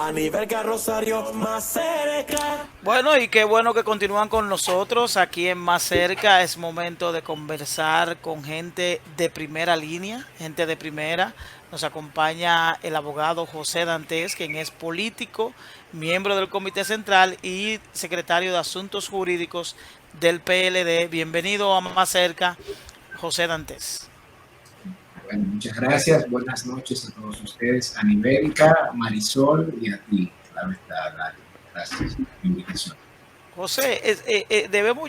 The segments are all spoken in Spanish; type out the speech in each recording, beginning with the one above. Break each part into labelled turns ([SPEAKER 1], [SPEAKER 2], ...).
[SPEAKER 1] A nivel Rosario más cerca.
[SPEAKER 2] Bueno, y qué bueno que continúan con nosotros aquí en Más Cerca. Es momento de conversar con gente de primera línea, gente de primera. Nos acompaña el abogado José Dantes, quien es político, miembro del Comité Central y secretario de Asuntos Jurídicos del PLD. Bienvenido a Más Cerca, José Dantes.
[SPEAKER 3] Bueno, muchas gracias. Buenas noches a todos ustedes, a Nibérica, Marisol y a ti. Claro está, Lali. Gracias por la invitación.
[SPEAKER 2] José,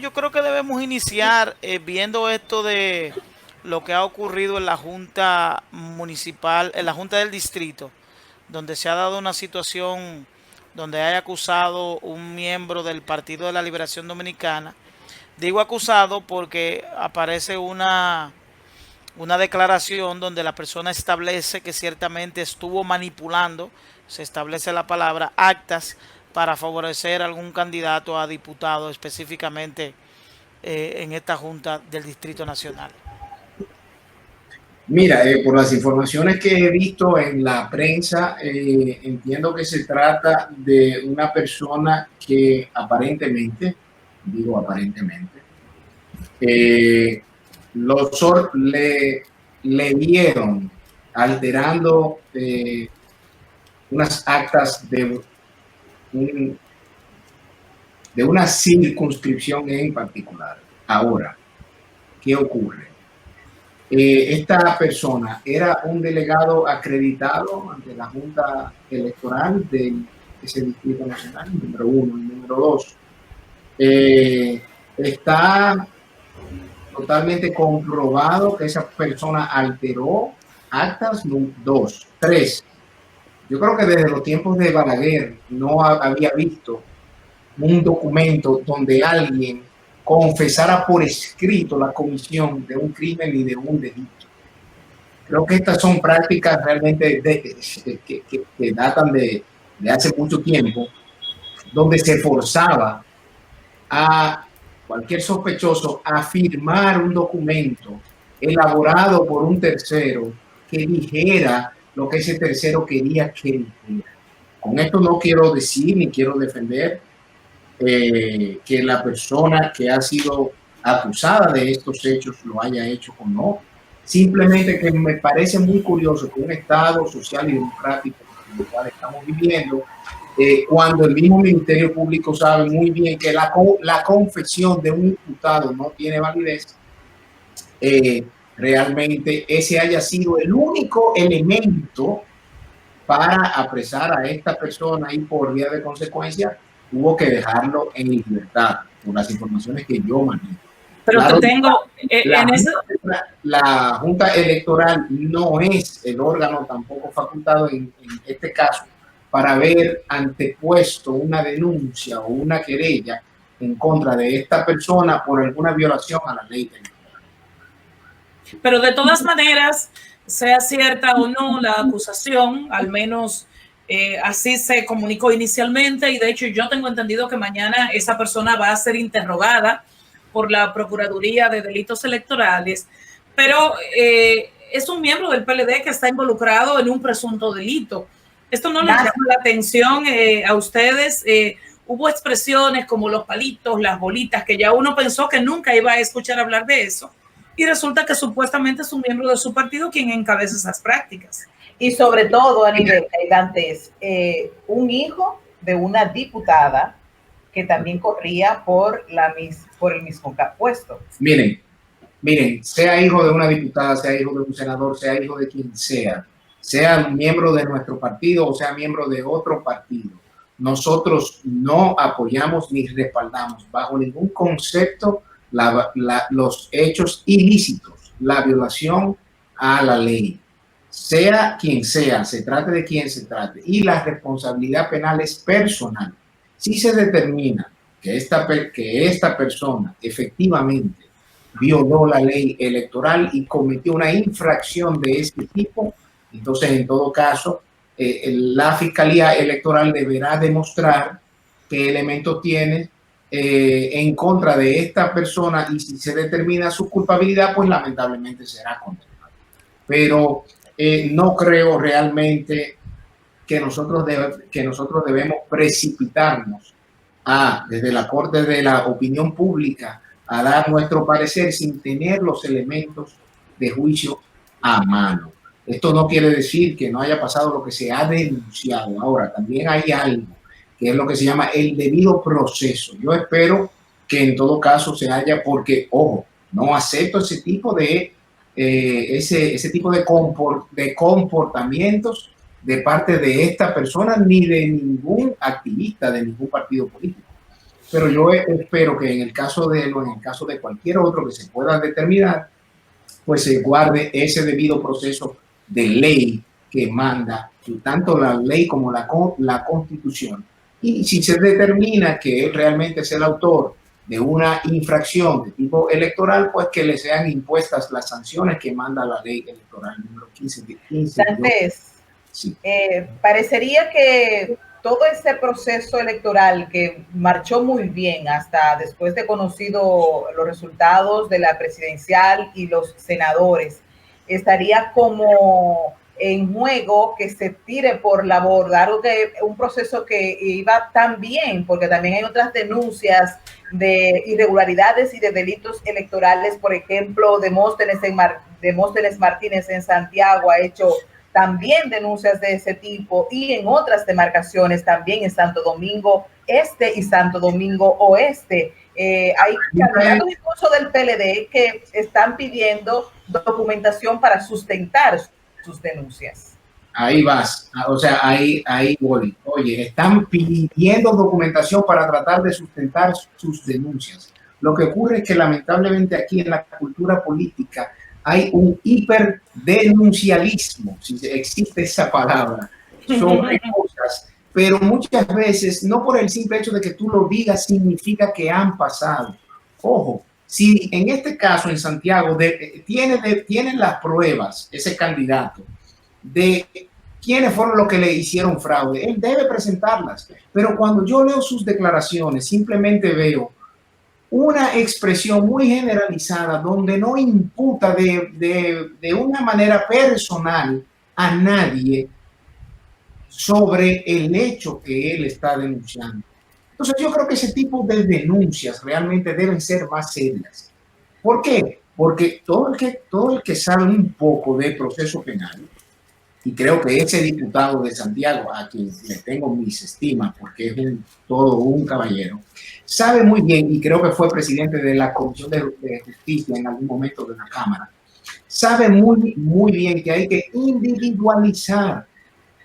[SPEAKER 2] yo creo que debemos iniciar viendo esto de lo que ha ocurrido en la Junta Municipal, en la Junta del Distrito, donde se ha dado una situación donde hay acusado un miembro del Partido de la Liberación Dominicana. Digo acusado porque aparece una declaración donde la persona establece que ciertamente estuvo manipulando, se establece la palabra, actas para favorecer a algún candidato a diputado específicamente en esta Junta del Distrito Nacional.
[SPEAKER 3] Mira, por las informaciones que he visto en la prensa, entiendo que se trata de una persona que aparentemente, digo aparentemente, le dieron alterando unas actas de una circunscripción en particular. Ahora, ¿qué ocurre? Esta persona era un delegado acreditado ante la Junta Electoral de ese Distrito Nacional, número uno. Y número dos, está totalmente comprobado que esa persona alteró actas. Dos, tres. Yo creo que desde los tiempos de Balaguer no había visto un documento donde alguien confesara por escrito la comisión de un crimen y de un delito. Creo que estas son prácticas realmente que datan de hace mucho tiempo, donde se forzaba a cualquier sospechoso a firmar un documento elaborado por un tercero que dijera lo que ese tercero quería que dijera. Con esto no quiero decir ni quiero defender que la persona que ha sido acusada de estos hechos lo haya hecho o no. Simplemente que me parece muy curioso que un Estado social y democrático en el cual estamos viviendo, cuando el mismo Ministerio Público sabe muy bien que la confesión de un imputado no tiene validez, realmente ese haya sido el único elemento para apresar a esta persona y por vía de consecuencia hubo que dejarlo en libertad, por las informaciones que yo manejo.
[SPEAKER 4] Pero
[SPEAKER 3] claro,
[SPEAKER 4] te tengo
[SPEAKER 3] la Junta Electoral no es el órgano tampoco facultado en este caso para haber antepuesto una denuncia o una querella en contra de esta persona por alguna violación a la ley electoral.
[SPEAKER 4] Pero de todas maneras, sea cierta o no la acusación, al menos así se comunicó inicialmente, y de hecho yo tengo entendido que mañana esa persona va a ser interrogada por la Procuraduría de Delitos Electorales, pero es un miembro del PLD que está involucrado en un presunto delito. ¿Esto no les llama la atención a ustedes? Hubo expresiones como los palitos, las bolitas, que ya uno pensó que nunca iba a escuchar hablar de eso, y resulta que supuestamente es un miembro de su partido quien encabeza esas prácticas.
[SPEAKER 5] Y sobre todo, a nivel Dantes, un hijo de una diputada que también corría por el mismo puesto.
[SPEAKER 3] Miren, sea hijo de una diputada, sea hijo de un senador, sea hijo de quien sea miembro de nuestro partido o sea miembro de otro partido, nosotros no apoyamos ni respaldamos bajo ningún concepto los hechos ilícitos, la violación a la ley, sea quien sea, se trate de quien se trate, y la responsabilidad penal es personal. Si se determina que esta persona efectivamente violó la ley electoral y cometió una infracción de este tipo, entonces en todo caso la Fiscalía Electoral deberá demostrar qué elementos tiene en contra de esta persona, y si se determina su culpabilidad, pues lamentablemente será condenado. Pero no creo realmente que nosotros debemos precipitarnos desde la Corte de la Opinión Pública a dar nuestro parecer sin tener los elementos de juicio a mano. Esto no quiere decir que no haya pasado lo que se ha denunciado. Ahora, también hay algo que es lo que se llama el debido proceso. Yo espero que en todo caso se haya, porque, ojo, no acepto ese tipo de de comportamientos de parte de esta persona ni de ningún activista de ningún partido político. Pero yo espero que en el caso de él o en el caso de cualquier otro que se pueda determinar, pues se guarde ese debido proceso de ley que manda tanto la ley como la Constitución. Y si se determina que él realmente es el autor de una infracción de tipo electoral, pues que le sean impuestas las sanciones que manda la ley electoral número 15.
[SPEAKER 5] Dantes,
[SPEAKER 3] sí.
[SPEAKER 5] Parecería que todo ese proceso electoral que marchó muy bien hasta después de conocido los resultados de la presidencial y los senadores, estaría como en juego que se tire por la borda, algo que un proceso que iba tan bien, porque también hay otras denuncias de irregularidades y de delitos electorales. Por ejemplo, Demóstenes Martínez en Santiago ha hecho también denuncias de ese tipo, y en otras demarcaciones también en Santo Domingo Este y Santo Domingo Oeste. Hay candidatos incluso del PLD que están pidiendo documentación para sustentar sus denuncias.
[SPEAKER 3] Ahí vas, o sea, ahí voy. Oye, están pidiendo documentación para tratar de sustentar sus denuncias. Lo que ocurre es que lamentablemente aquí en la cultura política hay un hiperdenuncialismo, si existe esa palabra, sobre cosas, pero muchas veces, no por el simple hecho de que tú lo digas, significa que han pasado. Ojo, si en este caso en Santiago tienen las pruebas, ese candidato, de quiénes fueron los que le hicieron fraude, él debe presentarlas. Pero cuando yo leo sus declaraciones, simplemente veo una expresión muy generalizada donde no imputa de una manera personal a nadie sobre el hecho que él está denunciando. Entonces yo creo que ese tipo de denuncias realmente deben ser más serias. ¿Por qué? Porque todo el que sabe un poco de proceso penal, y creo que ese diputado de Santiago, a quien le tengo mis estimas porque es todo un caballero, sabe muy bien, y creo que fue presidente de la Comisión de Justicia en algún momento de la Cámara, sabe muy bien que hay que individualizar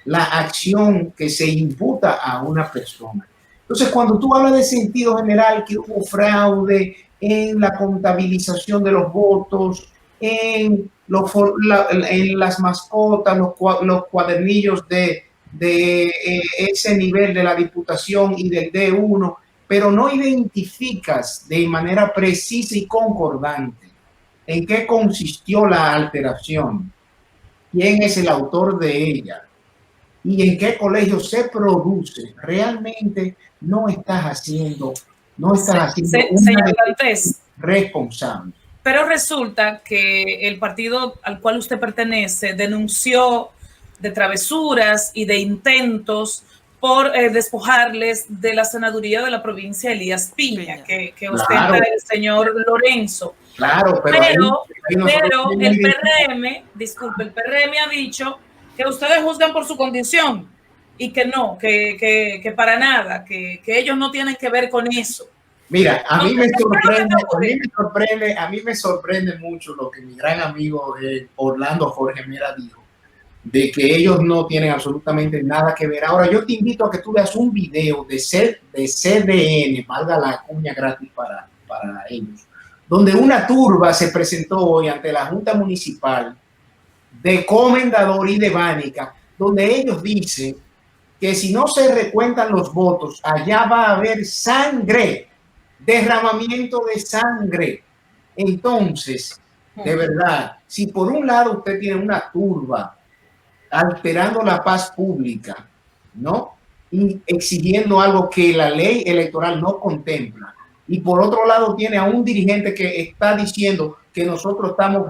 [SPEAKER 3] la acción que se imputa a una persona. Entonces, cuando tú hablas de sentido general, que hubo fraude en la contabilización de los votos, en las mascotas, los cuadernillos de ese nivel de la Diputación y del D1, pero no identificas de manera precisa y concordante en qué consistió la alteración, quién es el autor de ella y en qué colegio se produce, realmente no estás haciendo una responsable.
[SPEAKER 4] Pero resulta que el partido al cual usted pertenece denunció de travesuras y de intentos por despojarles de la senaduría de la provincia Elías Piña, que ostenta el señor Lorenzo.
[SPEAKER 3] Claro,
[SPEAKER 4] pero el PRM ha dicho que ustedes juzgan por su condición y que no, que para nada, que ellos no tienen que ver con eso.
[SPEAKER 3] Mira, a mí me sorprende mucho lo que mi gran amigo Orlando Jorge Mera dijo, de que ellos no tienen absolutamente nada que ver. Ahora, yo te invito a que tú veas un video de CDN, valga la cuña gratis para ellos, donde una turba se presentó hoy ante la Junta Municipal de Comendador y de Bánica, donde ellos dicen que si no se recuentan los votos, allá va a haber sangre, derramamiento de sangre. Entonces, de verdad, si por un lado usted tiene una turba alterando la paz pública, ¿no? Y exigiendo algo que la ley electoral no contempla, y por otro lado tiene a un dirigente que está diciendo que nosotros estamos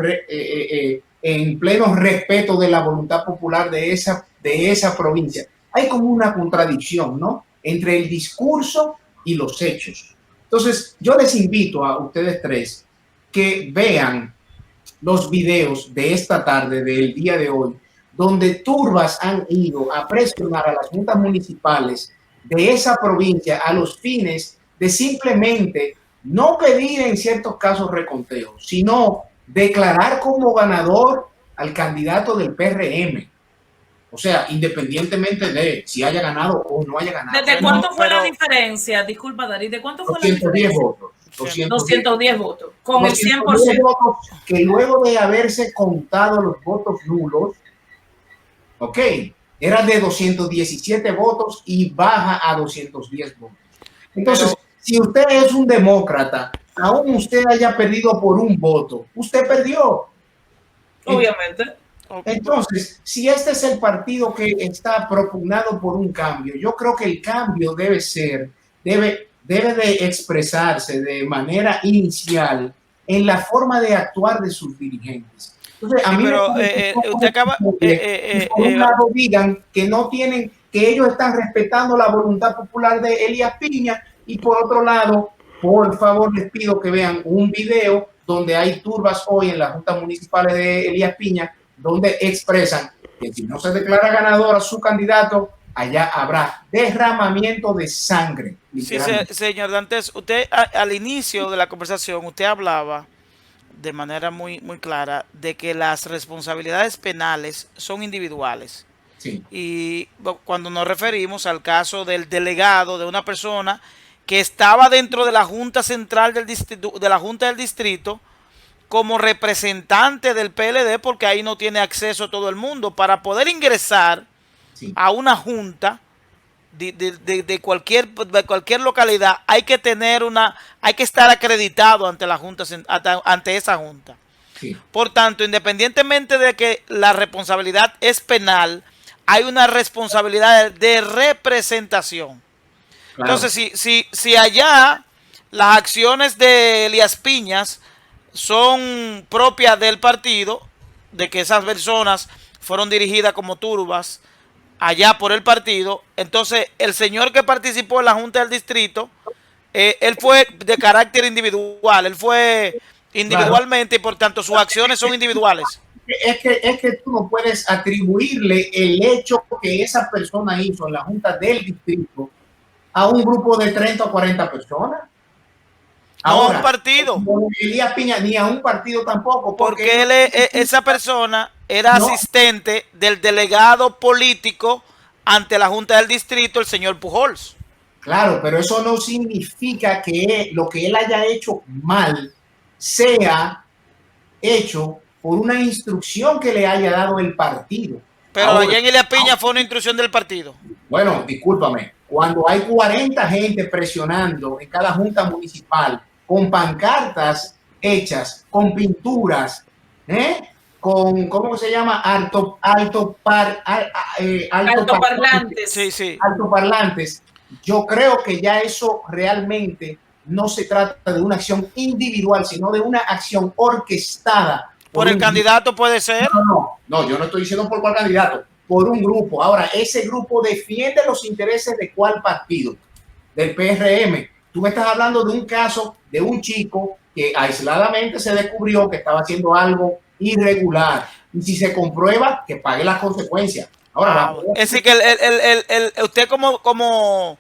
[SPEAKER 3] en pleno respeto de la voluntad popular de esa provincia. hay como una contradicción, ¿no? Entre el discurso y los hechos. Entonces, yo les invito a ustedes tres que vean los videos de esta tarde, del día de hoy, donde turbas han ido a presionar a las juntas municipales de esa provincia a los fines de simplemente no pedir en ciertos casos reconteo, sino declarar como ganador al candidato del PRM. O sea, independientemente de si haya ganado o no haya ganado.
[SPEAKER 4] ¿Desde cuánto fue la diferencia? Disculpa, Darí, ¿de cuánto fue la diferencia?
[SPEAKER 3] 210 votos.
[SPEAKER 4] 210 votos, con el 100%.
[SPEAKER 3] Votos que luego de haberse contado los votos nulos, ok, era de 217 votos y baja a 210 votos. Entonces, si usted es un demócrata, aún usted haya perdido por un voto, usted perdió.
[SPEAKER 4] Obviamente.
[SPEAKER 3] Entonces, si este es el partido que está propugnado por un cambio, yo creo que el cambio debe de expresarse de manera inicial en la forma de actuar de sus dirigentes. Entonces, a mí
[SPEAKER 2] usted acaba
[SPEAKER 3] por un lado digan que no tienen, que ellos están respetando la voluntad popular de Elías Piña, y por otro lado, por favor les pido que vean un video donde hay turbas hoy en las juntas municipales de Elías Piña, donde expresan que si no se declara ganador a su candidato, allá habrá derramamiento de sangre.
[SPEAKER 2] Sí, señor Dantes, usted al inicio de la conversación, usted hablaba de manera muy clara de que las responsabilidades penales son individuales.
[SPEAKER 3] Sí.
[SPEAKER 2] Y cuando nos referimos al caso del delegado de una persona que estaba dentro de la Junta Central del Distrito, de la Junta del Distrito, como representante del PLD, porque ahí no tiene acceso todo el mundo. Para poder ingresar a una junta de cualquier localidad, hay que tener hay que estar acreditado ante la junta, ante esa junta.
[SPEAKER 3] Sí.
[SPEAKER 2] Por tanto, independientemente de que la responsabilidad es penal, hay una responsabilidad de representación. Claro. Entonces, si allá las acciones de Elías Piñas son propias del partido, de que esas personas fueron dirigidas como turbas allá por el partido, entonces el señor que participó en la Junta del Distrito, él fue de carácter individual, él fue individualmente, claro. Y por tanto sus acciones son individuales.
[SPEAKER 3] Es que tú no puedes atribuirle el hecho que esa persona hizo en la Junta del Distrito a un grupo de 30 o 40 personas.
[SPEAKER 2] Ahora, a un partido.
[SPEAKER 3] Elías Piña, ni a un partido tampoco.
[SPEAKER 2] Porque esa persona era asistente del delegado político ante la Junta del Distrito, el señor Pujols.
[SPEAKER 3] Claro, pero eso no significa que lo que él haya hecho mal sea hecho por una instrucción que le haya dado el partido.
[SPEAKER 2] Pero ahora, allá en Elías Piña fue una instrucción del partido.
[SPEAKER 3] Bueno, discúlpame. Cuando hay 40 gente presionando en cada junta municipal con pancartas hechas, con pinturas, con, ¿cómo se llama? Altoparlantes.
[SPEAKER 2] Sí.
[SPEAKER 3] Altoparlantes. Yo creo que ya eso realmente no se trata de una acción individual, sino de una acción orquestada.
[SPEAKER 2] ¿Por el candidato puede ser?
[SPEAKER 3] No, yo no estoy diciendo por cuál candidato, por un grupo. Ahora, ese grupo defiende los intereses de cuál partido, del PRM. Tú me estás hablando de un caso de un chico que aisladamente se descubrió que estaba haciendo algo irregular. Y si se comprueba, que pague las consecuencias. Ahora,
[SPEAKER 2] es decir, que usted como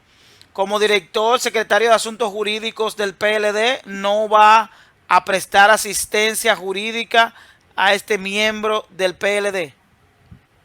[SPEAKER 2] director, secretario de Asuntos Jurídicos del PLD, no va a prestar asistencia jurídica a este miembro del PLD.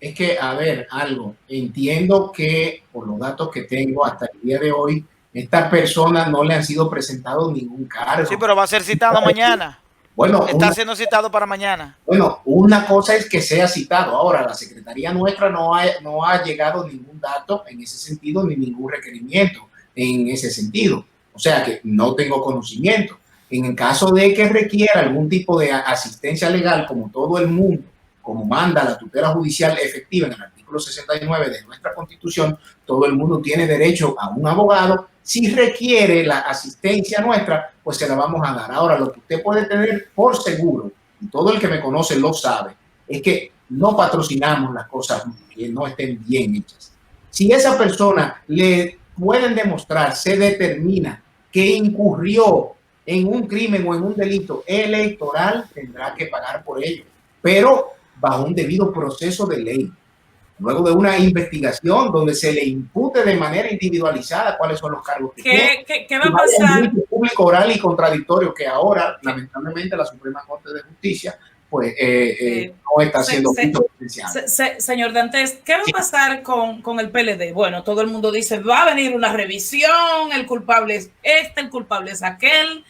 [SPEAKER 3] Es que, a ver, algo. Entiendo que, por los datos que tengo hasta el día de hoy, esta persona no le han sido presentados ningún cargo.
[SPEAKER 2] Sí, pero va a ser citado mañana.
[SPEAKER 3] Bueno,
[SPEAKER 2] está siendo citado para mañana.
[SPEAKER 3] Bueno, una cosa es que sea citado. Ahora, la Secretaría nuestra no ha llegado ningún dato en ese sentido, ni ningún requerimiento en ese sentido. O sea que no tengo conocimiento. En el caso de que requiera algún tipo de asistencia legal, como todo el mundo, como manda la tutela judicial efectiva en el artículo 69 de nuestra Constitución, todo el mundo tiene derecho a un abogado. Si requiere la asistencia nuestra, pues se la vamos a dar. Ahora, lo que usted puede tener por seguro, y todo el que me conoce lo sabe, es que no patrocinamos las cosas que no estén bien hechas. Si esa persona le pueden demostrar, se determina que incurrió en un crimen o en un delito electoral, tendrá que pagar por ello, pero bajo un debido proceso de ley. Luego de una investigación donde se le impute de manera individualizada cuáles son los cargos que tiene.
[SPEAKER 4] ¿Qué va a pasar?
[SPEAKER 3] Un público oral y contradictorio que ahora, lamentablemente, la Suprema Corte de Justicia pues no está haciendo
[SPEAKER 4] señor Dantes, ¿qué va a pasar con el PLD? Bueno, todo el mundo dice, va a venir una revisión, el culpable es este, el culpable es aquel.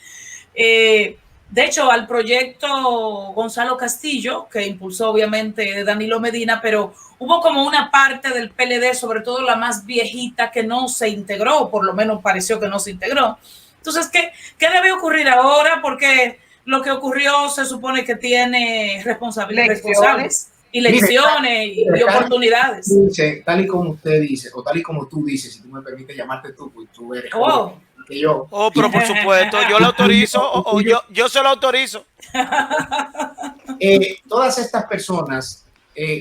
[SPEAKER 4] De hecho, al proyecto Gonzalo Castillo, que impulsó obviamente Danilo Medina, pero hubo como una parte del PLD, sobre todo la más viejita, que no se integró, por lo menos pareció que no se integró. Entonces, ¿qué debe ocurrir ahora? Porque lo que ocurrió se supone que tiene responsables y lecciones y oportunidades.
[SPEAKER 3] Dice, tal y como usted dice, o tal y como tú dices, si tú me permites llamarte tú, pues tú eres que yo.
[SPEAKER 2] Pero por supuesto, yo lo autorizo, yo se lo autorizo.
[SPEAKER 3] Todas estas personas,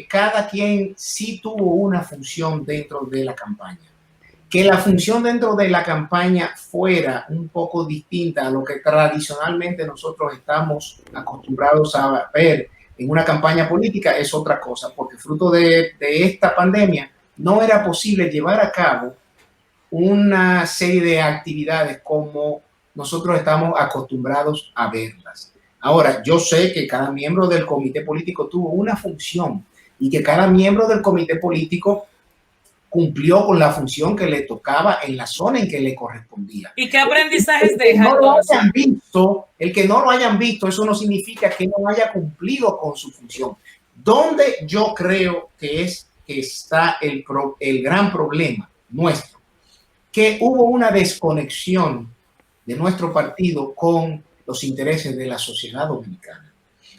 [SPEAKER 3] cada quien sí tuvo una función dentro de la campaña. Que la función dentro de la campaña fuera un poco distinta a lo que tradicionalmente nosotros estamos acostumbrados a ver en una campaña política es otra cosa, porque fruto de esta pandemia no era posible llevar a cabo una serie de actividades como nosotros estamos acostumbrados a verlas. Ahora, yo sé que cada miembro del comité político tuvo una función y que cada miembro del comité político cumplió con la función que le tocaba en la zona en que le correspondía.
[SPEAKER 4] ¿Y qué aprendizajes deja?
[SPEAKER 3] El que no lo hayan visto, eso no significa que no haya cumplido con su función. Donde yo creo que está el gran problema nuestro, que hubo una desconexión de nuestro partido con los intereses de la sociedad dominicana.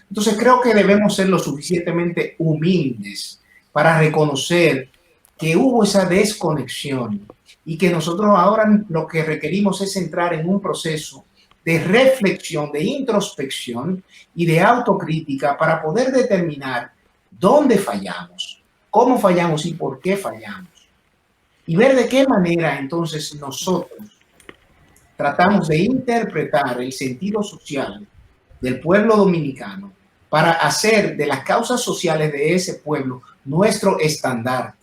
[SPEAKER 3] Entonces creo que debemos ser lo suficientemente humildes para reconocer que hubo esa desconexión y que nosotros ahora lo que requerimos es entrar en un proceso de reflexión, de introspección y de autocrítica para poder determinar dónde fallamos, cómo fallamos y por qué fallamos. Y ver de qué manera entonces nosotros tratamos de interpretar el sentido social del pueblo dominicano para hacer de las causas sociales de ese pueblo nuestro estandarte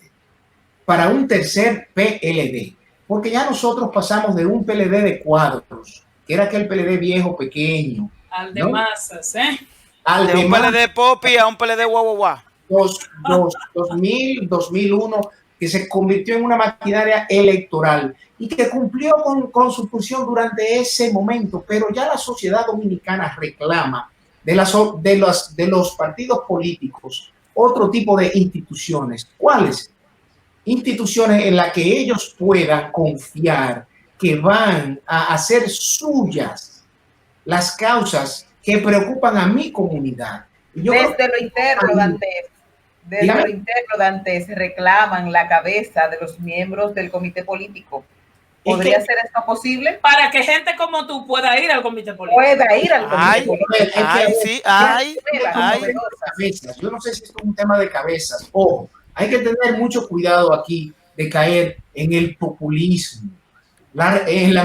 [SPEAKER 3] para un tercer PLD, porque ya nosotros pasamos de un PLD de cuadros, que era aquel PLD viejo, pequeño,
[SPEAKER 4] al de masas,
[SPEAKER 2] al de un PLD Popi a un PLD guau.
[SPEAKER 3] 2001, que se convirtió en una maquinaria electoral y que cumplió con su función durante ese momento, pero ya la sociedad dominicana reclama de los partidos políticos otro tipo de instituciones. ¿Cuáles? Instituciones en las que ellos puedan confiar que van a hacer suyas las causas que preocupan a mi comunidad.
[SPEAKER 5] Desde lo interno, Dantes, reclaman la cabeza de los miembros del comité político. ¿Podría ser esto posible?
[SPEAKER 4] Para que gente como tú pueda ir al comité político.
[SPEAKER 5] Pueda ir al comité político.
[SPEAKER 3] Yo no sé si esto es un tema de cabezas. Ojo, hay que tener mucho cuidado aquí de caer en el populismo. En la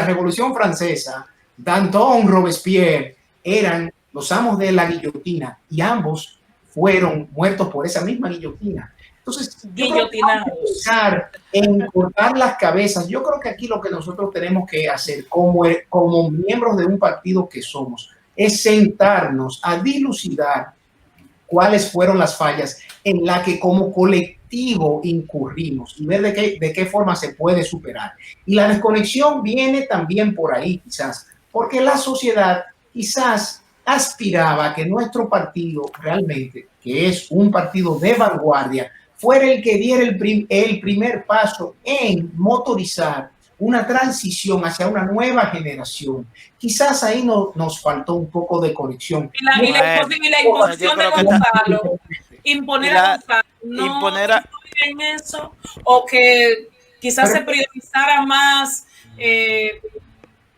[SPEAKER 3] Revolución Francesa, Danton, Robespierre eran los amos de la guillotina y ambos fueron muertos por esa misma guillotina. Entonces, pensar en cortar las cabezas. Yo creo que aquí lo que nosotros tenemos que hacer como miembros de un partido que somos es sentarnos a dilucidar cuáles fueron las fallas en las que como colectivo incurrimos y ver de qué forma se puede superar. Y la desconexión viene también por ahí, quizás, porque la sociedad quizás aspiraba a que nuestro partido realmente, que es un partido de vanguardia, fuera el que diera el primer paso en motorizar una transición hacia una nueva generación. Quizás ahí nos faltó un poco de conexión.
[SPEAKER 4] Y la imposición de Gonzalo, imponer a Gonzalo, no en eso, o que quizás se priorizara más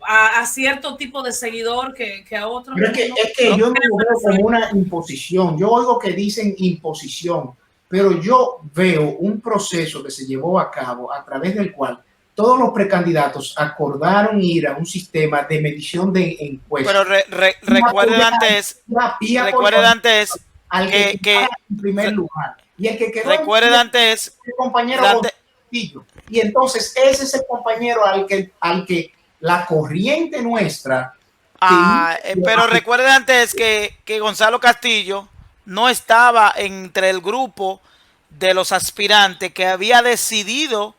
[SPEAKER 4] a cierto tipo de seguidor que a otros.
[SPEAKER 3] Pero es que yo no lo veo como una imposición. Yo oigo que dicen imposición. pero yo veo un proceso que se llevó a cabo a través del cual todos los precandidatos acordaron ir a un sistema de medición de encuestas.
[SPEAKER 2] Pero recuerden antes
[SPEAKER 3] al que quedara en primer lugar. Y el que quedó
[SPEAKER 2] recuerden antes
[SPEAKER 3] el compañero Castillo. Y entonces ese es el compañero al que la corriente nuestra.
[SPEAKER 2] Pero recuerden antes que Gonzalo Castillo no estaba entre el grupo de los aspirantes que había decidido,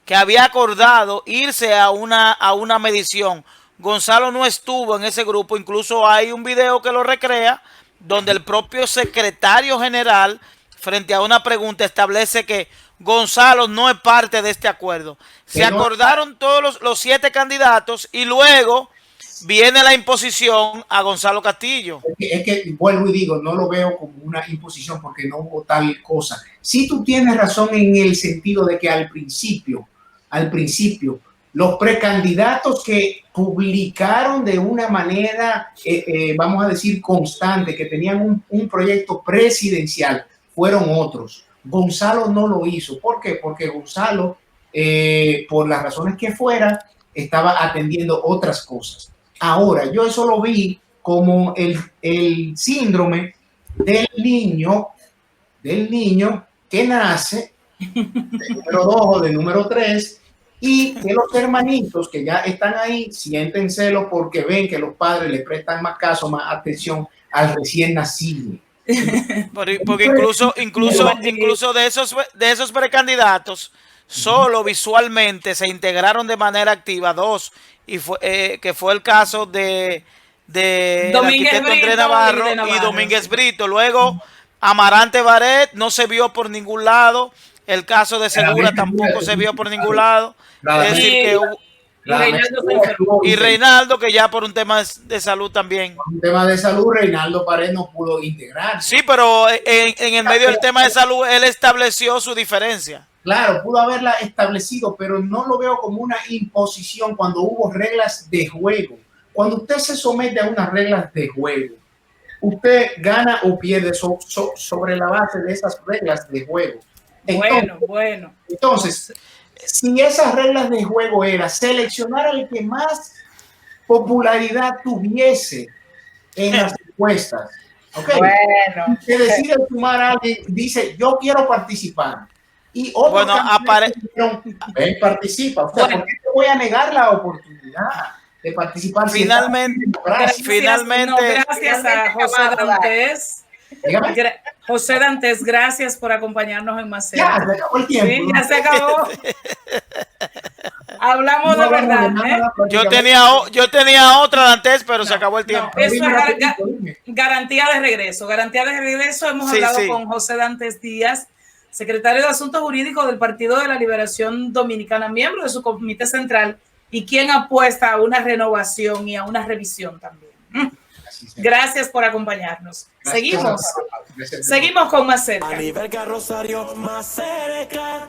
[SPEAKER 2] que había acordado irse a una medición. Gonzalo no estuvo en ese grupo, incluso hay un video que lo recrea, donde el propio secretario general, frente a una pregunta, establece que Gonzalo no es parte de este acuerdo. Se acordaron todos los 7 candidatos y luego viene la imposición a Gonzalo Castillo.
[SPEAKER 3] Es que vuelvo y digo, no lo veo como una imposición porque no hubo tal cosa. Sí, tú tienes razón en el sentido de que al principio, los precandidatos que publicaron de una manera, vamos a decir, constante, que tenían un proyecto presidencial, fueron otros. Gonzalo no lo hizo. ¿Por qué? Porque Gonzalo, por las razones que fuera, estaba atendiendo otras cosas. Ahora, yo eso lo vi como el síndrome del niño que nace del número 2 o del número 3 y que los hermanitos que ya están ahí sienten celos porque ven que los padres le prestan más caso, más atención al recién nacido.
[SPEAKER 2] Porque incluso de esos precandidatos, solo visualmente se integraron de manera activa 2, y que fue el caso de el arquitecto Andrés Navarro y Domínguez Brito. Luego Amarante Baret no se vio por ningún lado, el caso de Segura tampoco se vio por ningún lado. Es decir, que y Reinaldo, que ya por un tema de salud también.
[SPEAKER 3] Por un tema de salud, Reinaldo Pared no pudo integrar.
[SPEAKER 2] Sí, pero en el medio del tema de salud, él estableció su diferencia.
[SPEAKER 3] Claro, pudo haberla establecido, pero no lo veo como una imposición cuando hubo reglas de juego. Cuando usted se somete a unas reglas de juego, usted gana o pierde sobre la base de esas reglas de juego. Entonces, si esas reglas de juego era seleccionar al que más popularidad tuviese en las encuestas, que decide sumar a alguien, dice, yo quiero participar. Y otros participa. O sea, ¿por qué te voy a negar la oportunidad de participar?
[SPEAKER 2] Finalmente,
[SPEAKER 4] gracias a José Dantes. José Dantes, gracias por acompañarnos en Maceta.
[SPEAKER 3] Ya se acabó el tiempo.
[SPEAKER 4] Sí, ya se acabó. Hablamos de verdad.
[SPEAKER 2] Yo tenía otra, Dantes, pero se acabó el tiempo.
[SPEAKER 4] Eso es garantía de regreso. Garantía de regreso. Hemos hablado con José Dantes Díaz, secretario de Asuntos Jurídicos del Partido de la Liberación Dominicana, miembro de su comité central y quien apuesta a una renovación y a una revisión también. Gracias por acompañarnos. Seguimos con más cerca.
[SPEAKER 1] A nivel Rosario, más cerca.